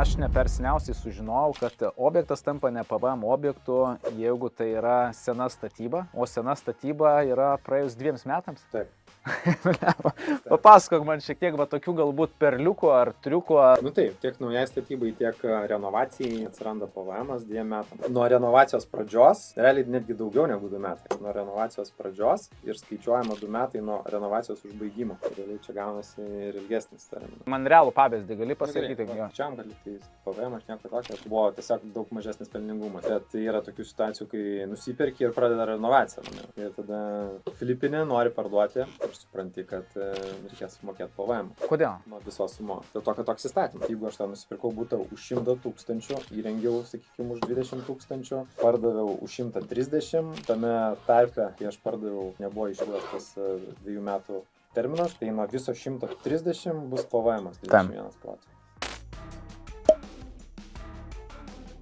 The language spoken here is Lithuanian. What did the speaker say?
Aš ne per seniausiai sužinojau, kad objektas tampa ne PVM objektu, jeigu tai yra sena statyba, o sena statyba yra praėjus 2 metams. Taip. Papasakok man šiek tiek tokių galbūt perliukų ar triukų. Nu taip, tiek naujai statybai, tiek renovacijai atsiranda PVM-as 2 metam. Nuo renovacijos pradžios, realiai netgi daugiau negu 2 metai. Nuo renovacijos pradžios ir skaičiuojama 2 metai nuo renovacijos užbaigimo. Realiai čia gaunasi ir ilgesnis terminas. Man realų pavyzdį gali pasakyti? Čia gali, tai PVM aš nieko tokio, buvo tiesiog daug mažesnis pelningumas. Bet tai yra tokių situacijų, kai nusiperki ir pradeda renovaciją. Ir tada Filipinė nori parduoti. Ir supranti, kad reikės mokėti PVM. Kodėl? Nuo visos sumos. Dėl to, kad toks įstatymas. Jeigu aš tą nusipirkau būtą už 100 000, įrengiau, sakykime, už 20 000, pardaviau už 130, tame tarpe, kai aš pardaviau, nebuvo išduotas 2 metų terminas, tai nuo viso 130 bus PVM 21 procentas.